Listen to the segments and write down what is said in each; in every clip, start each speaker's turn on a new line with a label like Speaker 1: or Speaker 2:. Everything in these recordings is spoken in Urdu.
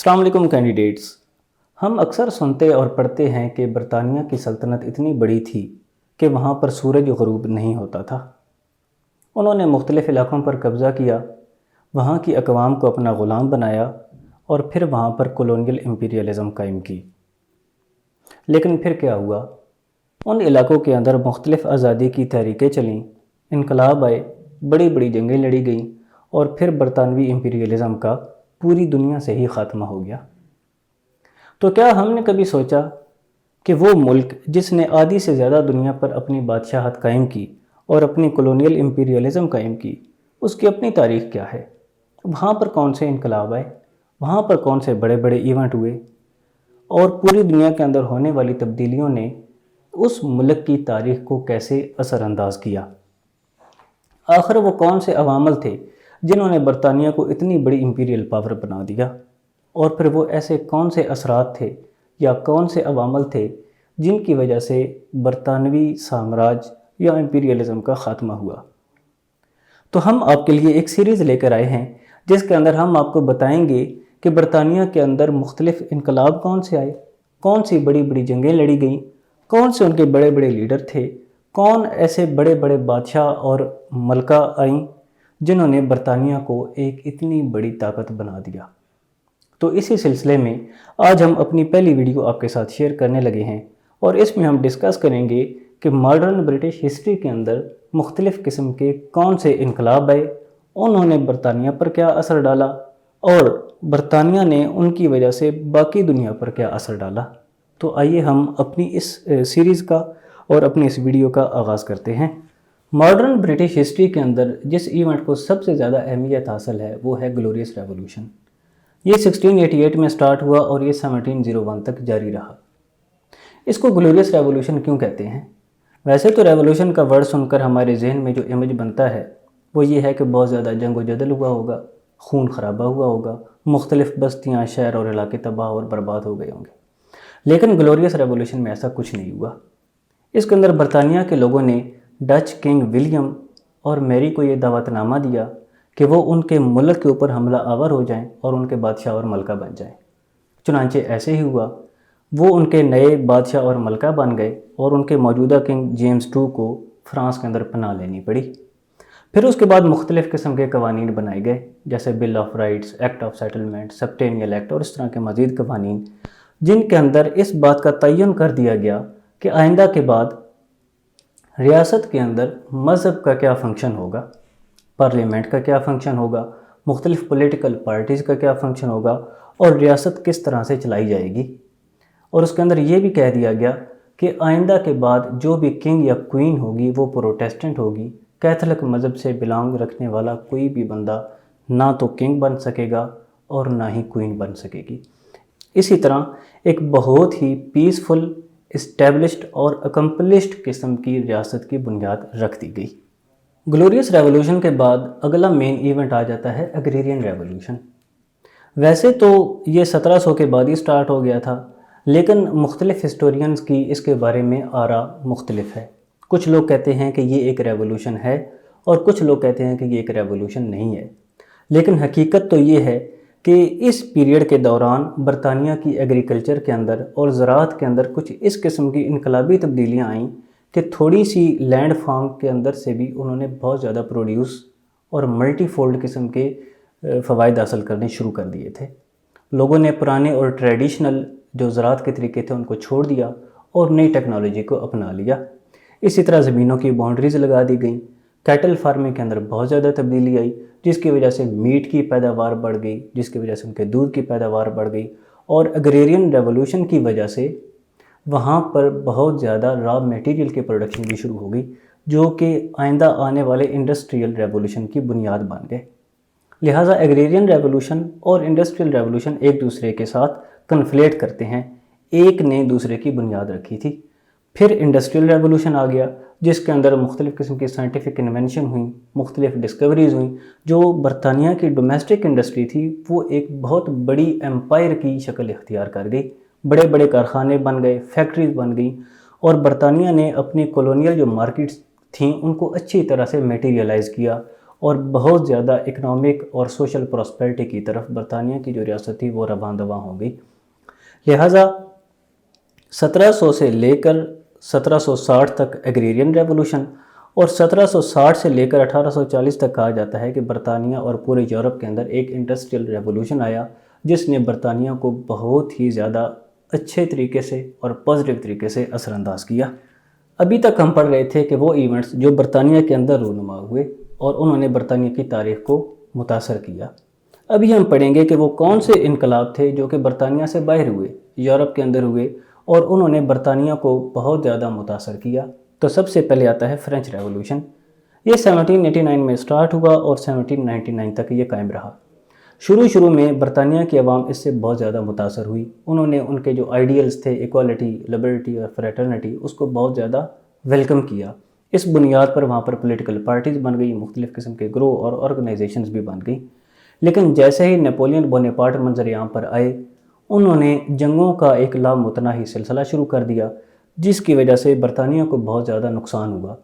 Speaker 1: السلام علیکم کینڈیڈیٹس۔ ہم اکثر سنتے اور پڑھتے ہیں کہ برطانیہ کی سلطنت اتنی بڑی تھی کہ وہاں پر سورج غروب نہیں ہوتا تھا۔ انہوں نے مختلف علاقوں پر قبضہ کیا، وہاں کی اقوام کو اپنا غلام بنایا اور پھر وہاں پر کولونیل امپیریلزم قائم کی۔ لیکن پھر کیا ہوا؟ ان علاقوں کے اندر مختلف آزادی کی تحریکیں چلیں، انقلاب آئے، بڑی بڑی جنگیں لڑی گئیں اور پھر برطانوی امپیریلزم کا پوری دنیا سے ہی خاتمہ ہو گیا۔ تو کیا ہم نے کبھی سوچا کہ وہ ملک جس نے آدھی سے زیادہ دنیا پر اپنی بادشاہت قائم کی اور اپنی کولونیل امپیریلزم قائم کی، اس کی اپنی تاریخ کیا ہے؟ وہاں پر کون سے انقلاب آئے؟ وہاں پر کون سے بڑے بڑے ایونٹ ہوئے؟ اور پوری دنیا کے اندر ہونے والی تبدیلیوں نے اس ملک کی تاریخ کو کیسے اثر انداز کیا؟ آخر وہ کون سے عوامل تھے جنہوں نے برطانیہ کو اتنی بڑی امپیریل پاور بنا دیا؟ اور پھر وہ ایسے کون سے اثرات تھے یا کون سے عوامل تھے جن کی وجہ سے برطانوی سامراج یا امپیریلزم کا خاتمہ ہوا؟ تو ہم آپ کے لیے ایک سیریز لے کر آئے ہیں جس کے اندر ہم آپ کو بتائیں گے کہ برطانیہ کے اندر مختلف انقلاب کون سے آئے، کون سی بڑی بڑی جنگیں لڑی گئیں، کون سے ان کے بڑے بڑے لیڈر تھے، کون ایسے بڑے بڑے بادشاہ اور ملکہ آئیں جنہوں نے برطانیہ کو ایک اتنی بڑی طاقت بنا دیا۔ تو اسی سلسلے میں آج ہم اپنی پہلی ویڈیو آپ کے ساتھ شیئر کرنے لگے ہیں اور اس میں ہم ڈسکس کریں گے کہ ماڈرن برٹش ہسٹری کے اندر مختلف قسم کے کون سے انقلاب آئے، انہوں نے برطانیہ پر کیا اثر ڈالا اور برطانیہ نے ان کی وجہ سے باقی دنیا پر کیا اثر ڈالا۔ تو آئیے ہم اپنی اس سیریز کا اور اپنی اس ویڈیو کا آغاز کرتے ہیں۔ ماڈرن برٹش ہسٹری کے اندر جس ایونٹ کو سب سے زیادہ اہمیت حاصل ہے وہ ہے گلوریس ریولوشن۔ یہ 1688 میں سٹارٹ ہوا اور یہ 1701 تک جاری رہا۔ اس کو گلوریس ریولوشن کیوں کہتے ہیں؟ ویسے تو ریولوشن کا ورڈ سن کر ہمارے ذہن میں جو امیج بنتا ہے وہ یہ ہے کہ بہت زیادہ جنگ و جدل ہوا ہوگا، خون خرابہ ہوا ہوگا، مختلف بستیاں، شہر اور علاقے تباہ اور برباد ہو گئے ہوں گے۔ لیکن گلوریس ریولوشن میں ایسا کچھ نہیں ہوا۔ اس کے اندر برطانیہ کے لوگوں نے ڈچ کنگ ولیم اور میری کو یہ دعوت نامہ دیا کہ وہ ان کے ملک کے اوپر حملہ آور ہو جائیں اور ان کے بادشاہ اور ملکہ بن جائیں۔ چنانچہ ایسے ہی ہوا، وہ ان کے نئے بادشاہ اور ملکہ بن گئے اور ان کے موجودہ کنگ جیمز II کو فرانس کے اندر پناہ لینی پڑی۔ پھر اس کے بعد مختلف قسم کے قوانین بنائے گئے جیسے bill of rights, act of settlement, septennial act اور اس طرح کے مزید قوانین، جن کے اندر اس بات کا تعین کر دیا گیا کہ آئندہ کے بعد ریاست کے اندر مذہب کا کیا فنکشن ہوگا، پارلیمنٹ کا کیا فنکشن ہوگا، مختلف پولیٹیکل پارٹیز کا کیا فنکشن ہوگا اور ریاست کس طرح سے چلائی جائے گی۔ اور اس کے اندر یہ بھی کہہ دیا گیا کہ آئندہ کے بعد جو بھی کنگ یا کوئین ہوگی وہ پروٹیسٹنٹ ہوگی، کیتھولک مذہب سے بلانگ رکھنے والا کوئی بھی بندہ نہ تو کنگ بن سکے گا اور نہ ہی کوئین بن سکے گی۔ اسی طرح ایک بہت ہی پیسفل، اسٹیبلشڈ اور اکمپلشڈ قسم کی ریاست کی بنیاد رکھ دی گئی۔ گلوریس ریولوشن کے بعد اگلا مین ایونٹ آ جاتا ہے اگریرین ریولوشن۔ ویسے تو یہ 1700 کے بعد ہی سٹارٹ ہو گیا تھا، لیکن مختلف ہسٹورینز کی اس کے بارے میں آراء مختلف ہے۔ کچھ لوگ کہتے ہیں کہ یہ ایک ریولوشن ہے اور کچھ لوگ کہتے ہیں کہ یہ ایک ریولوشن نہیں ہے۔ لیکن حقیقت تو یہ ہے کہ اس پیریڈ کے دوران برطانیہ کی ایگریکلچر کے اندر اور زراعت کے اندر کچھ اس قسم کی انقلابی تبدیلیاں آئیں کہ تھوڑی سی لینڈ فارم کے اندر سے بھی انہوں نے بہت زیادہ پروڈیوس اور ملٹی فولڈ قسم کے فوائد حاصل کرنے شروع کر دیے تھے۔ لوگوں نے پرانے اور ٹریڈیشنل جو زراعت کے طریقے تھے ان کو چھوڑ دیا اور نئی ٹیکنالوجی کو اپنا لیا۔ اسی طرح زمینوں کی باؤنڈریز لگا دی گئیں، کیٹل فارمنگ کے اندر بہت زیادہ تبدیلی آئی جس کی وجہ سے میٹ کی پیداوار بڑھ گئی، جس کی وجہ سے ان کے دودھ کی پیداوار بڑھ گئی، اور اگریرین ریولوشن کی وجہ سے وہاں پر بہت زیادہ را میٹیریل کی پروڈکشن بھی شروع ہو گئی جو کہ آئندہ آنے والے انڈسٹریل ریولوشن کی بنیاد بن گئے۔ لہٰذا ایگریرین ریولوشن اور انڈسٹریل ریولوشن ایک دوسرے کے ساتھ کنفلیٹ کرتے ہیں، ایک نے دوسرے کی بنیاد رکھی تھی۔ پھر انڈسٹریل ریولوشن آ گیا جس کے اندر مختلف قسم کی سائنٹیفک انوینشن ہوئیں، مختلف ڈسکوریز ہوئیں، جو برطانیہ کی ڈومیسٹک انڈسٹری تھی وہ ایک بہت بڑی ایمپائر کی شکل اختیار کر گئی۔ بڑے بڑے کارخانے بن گئے، فیکٹریز بن گئیں اور برطانیہ نے اپنی کولونیل جو مارکیٹس تھیں ان کو اچھی طرح سے میٹیریلائز کیا اور بہت زیادہ اکنامک اور سوشل پراسپیرٹی کی طرف برطانیہ کی جو ریاست تھی وہ رواں دواں ہو گئی۔ لہٰذا 1700 سے لے کر 1760 تک ایگریرین ریولوشن اور 1760 سے لے کر 1840 تک کہا جاتا ہے کہ برطانیہ اور پورے یورپ کے اندر ایک انڈسٹریل ریولوشن آیا، جس نے برطانیہ کو بہت ہی زیادہ اچھے طریقے سے اور پازیٹیو طریقے سے اثر انداز کیا۔ ابھی تک ہم پڑھ رہے تھے کہ وہ ایونٹس جو برطانیہ کے اندر رونما ہوئے اور انہوں نے برطانیہ کی تاریخ کو متاثر کیا۔ ابھی ہم پڑھیں گے کہ وہ کون سے انقلاب تھے جو کہ برطانیہ سے باہر ہوئے، یورپ کے اندر ہوئے اور انہوں نے برطانیہ کو بہت زیادہ متاثر کیا۔ تو سب سے پہلے آتا ہے فرینچ ریولوشن۔ یہ 1789 میں سٹارٹ ہوا اور 1799 تک یہ قائم رہا۔ شروع میں برطانیہ کی عوام اس سے بہت زیادہ متاثر ہوئی۔ انہوں نے ان کے جو آئیڈیلز تھے، ایکوالٹی، لبرٹی اور فریٹرنٹی، اس کو بہت زیادہ ویلکم کیا۔ اس بنیاد پر وہاں پر پولیٹیکل پارٹیز بن گئی، مختلف قسم کے گروہ اور آرگنائزیشنز بھی بن گئی۔ لیکن جیسے ہی نیپولین بونیپارٹ منظر عام پر آئے، انہوں نے جنگوں کا ایک لامتناہی سلسلہ شروع کر دیا، جس کی وجہ سے برطانیہ کو بہت زیادہ نقصان ہوا۔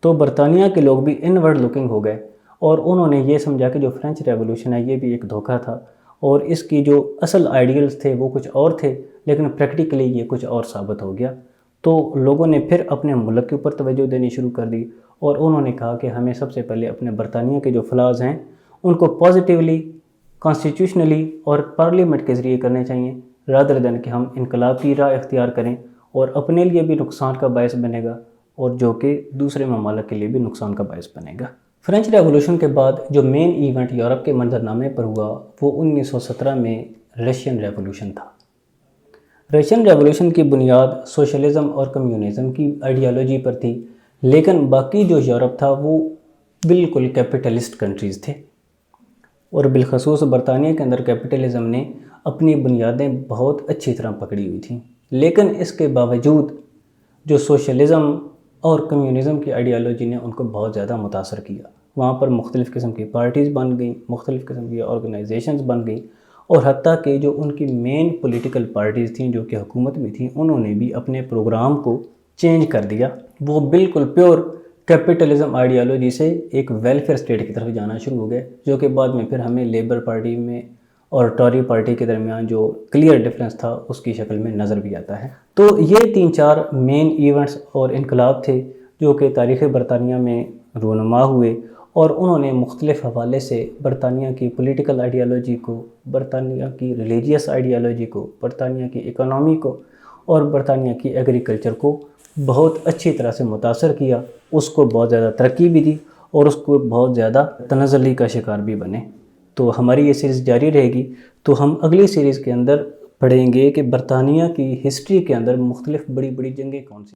Speaker 1: تو برطانیہ کے لوگ بھی انورڈ لوکنگ ہو گئے اور انہوں نے یہ سمجھا کہ جو فرینچ ریولوشن ہے یہ بھی ایک دھوکہ تھا اور اس کی جو اصل آئیڈیلز تھے وہ کچھ اور تھے، لیکن پریکٹیکلی یہ کچھ اور ثابت ہو گیا۔ تو لوگوں نے پھر اپنے ملک کے اوپر توجہ دینی شروع کر دی اور انہوں نے کہا کہ ہمیں سب سے پہلے اپنے برطانیہ کے جو فلاز ہیں ان کو پازیٹیولی، کانسٹیٹیوشنلی اور پارلیمنٹ کے ذریعے کرنے چاہیے، رادر دین کہ ہم انقلاب کی راہ اختیار کریں اور اپنے لیے بھی نقصان کا باعث بنے گا اور جو کہ دوسرے ممالک کے لیے بھی نقصان کا باعث بنے گا۔ فرینچ ریولوشن کے بعد جو مین ایونٹ یورپ کے منظرنامے پر ہوا وہ 1917 میں رشین ریولوشن تھا۔ رشین ریولوشن کی بنیاد سوشلزم اور کمیونزم کی آئیڈیالوجی پر تھی، لیکن باقی جو یورپ تھا وہ بالکل کیپٹلسٹ کنٹریز تھے اور بالخصوص برطانیہ کے اندر کیپٹلزم نے اپنی بنیادیں بہت اچھی طرح پکڑی ہوئی تھیں۔ لیکن اس کے باوجود جو سوشلزم اور کمیونزم کی آئیڈیالوجی نے ان کو بہت زیادہ متاثر کیا۔ وہاں پر مختلف قسم کی پارٹیز بن گئیں، مختلف قسم کی آرگنائزیشنز بن گئیں اور حتیٰ کہ جو ان کی مین پولیٹیکل پارٹیز تھیں جو کہ حکومت میں تھیں، انہوں نے بھی اپنے پروگرام کو چینج کر دیا۔ وہ بالکل پیور کیپٹلزم آئیڈیالوجی سے ایک ویلفیئر اسٹیٹ کی طرف جانا شروع ہو گئے، جو کہ بعد میں پھر ہمیں لیبر پارٹی میں اور ٹوری پارٹی کے درمیان جو کلیئر ڈفرینس تھا اس کی شکل میں نظر بھی آتا ہے۔ تو یہ 3-4 مین ایونٹس اور انقلاب تھے جو کہ تاریخ برطانیہ میں رونما ہوئے اور انہوں نے مختلف حوالے سے برطانیہ کی پولیٹیکل آئیڈیالوجی کو، برطانیہ کی ریلیجیس آئیڈیالوجی کو، برطانیہ کی اکنامی کو اور برطانیہ کی ایگریکلچر کو بہت اچھی طرح سے متاثر کیا، اس کو بہت زیادہ ترقی بھی دی اور اس کو بہت زیادہ تنزلی کا شکار بھی بنے۔ تو ہماری یہ سیریز جاری رہے گی، تو ہم اگلی سیریز کے اندر پڑھیں گے کہ برطانیہ کی ہسٹری کے اندر مختلف بڑی بڑی جنگیں کون سی